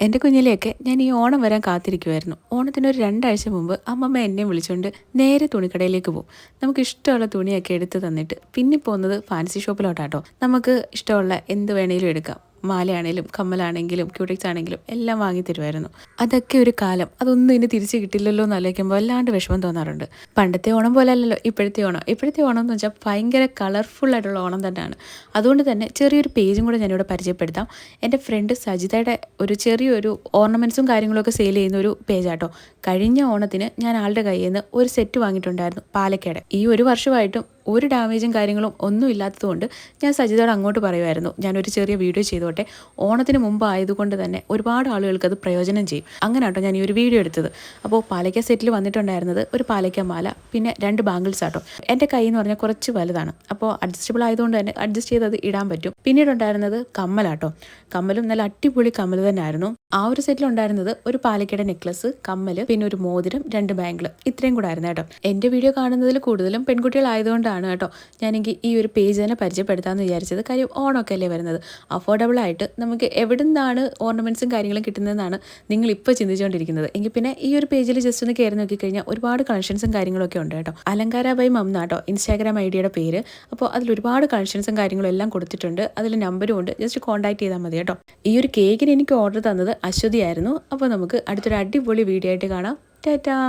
എൻ്റെ കുഞ്ഞിലെയൊക്കെ ഞാൻ ഈ ഓണം വരാൻ കാത്തിരിക്കുമായിരുന്നു. ഓണത്തിന് ഒരു 2 ആഴ്ച മുമ്പ് അമ്മമ്മ എന്നെയും വിളിച്ചുകൊണ്ട് നേരെ തുണിക്കടയിലേക്ക് പോകും. നമുക്ക് ഇഷ്ടമുള്ള തുണിയൊക്കെ എടുത്ത് തന്നിട്ട് പിന്നെ പോകുന്നത് ഫാൻസി ഷോപ്പിലോട്ടാട്ടോ. നമുക്ക് ഇഷ്ടമുള്ള എന്ത് വേണേലും എടുക്കാം. മാലയാണേലും കമ്മലാണെങ്കിലും ക്യൂട്ടിക്സ് ആണെങ്കിലും എല്ലാം വാങ്ങി തരുമായിരുന്നു. അതൊക്കെ ഒരു കാലം. അതൊന്നും ഇനി തിരിച്ച് കിട്ടില്ലല്ലോ എന്ന് ആലോചിക്കുമ്പോൾ വല്ലാണ്ട് വിഷമം തോന്നാറുണ്ട്. പണ്ടത്തെ ഓണം പോലെ അല്ലല്ലോ ഇപ്പോഴത്തെ ഓണം. ഇപ്പോഴത്തെ ഓണം എന്ന് വെച്ചാൽ ഭയങ്കര കളർഫുൾ ആയിട്ടുള്ള ഓണം തന്നെയാണ്. അതുകൊണ്ട് തന്നെ ചെറിയൊരു പേജും കൂടെ ഞാനിവിടെ പരിചയപ്പെടുത്താം. എൻ്റെ ഫ്രണ്ട് സജിതയുടെ ഒരു ചെറിയൊരു ഓർണമെൻറ്റ്സും കാര്യങ്ങളൊക്കെ സെയിൽ ചെയ്യുന്ന ഒരു പേജാട്ടോ. കഴിഞ്ഞ ഓണത്തിന് ഞാൻ ആളുടെ കയ്യിൽ നിന്ന് ഒരു സെറ്റ് വാങ്ങിയിട്ടുണ്ടായിരുന്നു പാലക്കാട്. ഈ ഒരു വർഷമായിട്ടും ഒരു ഡാമേജും കാര്യങ്ങളും ഒന്നും ഇല്ലാത്തതുകൊണ്ട് ഞാൻ സജിതയോട് അങ്ങോട്ട് പറയുമായിരുന്നു, ഞാനൊരു ചെറിയ വീഡിയോ ചെയ്തോട്ടെ, ഓണത്തിന് മുമ്പ് ആയതുകൊണ്ട് തന്നെ ഒരുപാട് ആളുകൾക്ക് അത് പ്രയോജനം ചെയ്യും. അങ്ങനെ കേട്ടോ ഞാൻ ഈ ഒരു വീഡിയോ എടുത്തത്. അപ്പോൾ പാലക്ക സെറ്റിൽ വന്നിട്ടുണ്ടായിരുന്നത് ഒരു പാലക്ക മാല, പിന്നെ 2 ബാംഗിൾസ് ആട്ടോ. എൻ്റെ കൈ എന്ന് പറഞ്ഞാൽ കുറച്ച് വലുതാണ്, അപ്പോൾ അഡ്ജസ്റ്റബിൾ ആയതുകൊണ്ട് തന്നെ അഡ്ജസ്റ്റ് ചെയ്ത് അത് ഇടാൻ പറ്റും. പിന്നീട് ഉണ്ടായിരുന്നത് കമ്മലാട്ടോ. കമ്മലും നല്ല അടിപൊളി കമ്മൽ തന്നെ ആയിരുന്നു. ആ ഒരു സെറ്റിൽ ഉണ്ടായിരുന്നത് ഒരു പാലക്കയുടെ നെക്ലസ്, കമ്മൽ, പിന്നെ ഒരു മോതിരം, 2 ബാംഗിൾ, ഇത്രയും കൂടെ ആയിരുന്നു കേട്ടോ. എൻ്റെ വീഡിയോ കാണുന്നതിൽ കൂടുതലും പെൺകുട്ടികളായതുകൊണ്ടാണ് കേട്ടോ ഞാനെങ്കിൽ ഈ ഒരു പേജ് തന്നെ പരിചയപ്പെടുത്താമെന്ന് വിചാരിച്ചത്. കാര്യം ഓണമൊക്കെ അല്ലേ വരുന്നത്, അഫോർഡബിൾ ആയിട്ട് നമുക്ക് എവിടെ നിന്നാണ് ഓർണമെൻറ്റ്സും കാര്യങ്ങളും കിട്ടുന്നതെന്നാണ് നിങ്ങൾ ഇപ്പോൾ ചിന്തിച്ചുകൊണ്ടിരിക്കുന്നത്. എങ്കിൽ പിന്നെ ഈ ഒരു പേജിൽ ജസ്റ്റ് ഒന്ന് കയറി നോക്കിക്കഴിഞ്ഞാൽ ഒരുപാട് കളക്ഷൻസും കാര്യങ്ങളൊക്കെ ഉണ്ട് കേട്ടോ. അലങ്കാര ബൈ മംന കേട്ടോ ഇൻസ്റ്റാഗ്രാം ഐഡിയുടെ പേര്. അപ്പോൾ അതിൽ ഒരുപാട് കളക്ഷൻസും കാര്യങ്ങളും എല്ലാം കൊടുത്തിട്ടുണ്ട്. അതിൽ നമ്പറും ഉണ്ട്, ജസ്റ്റ് കോൺടാക്ട് ചെയ്താൽ മതി കേട്ടോ. ഈ ഒരു കേക്കിന് എനിക്ക് ഓർഡർ തന്നത് അശ്വതി ആയിരുന്നു. അപ്പോൾ നമുക്ക് അടുത്തൊരു അടിപൊളി വീഡിയോ ആയിട്ട് കാണാം. ടാറ്റാ.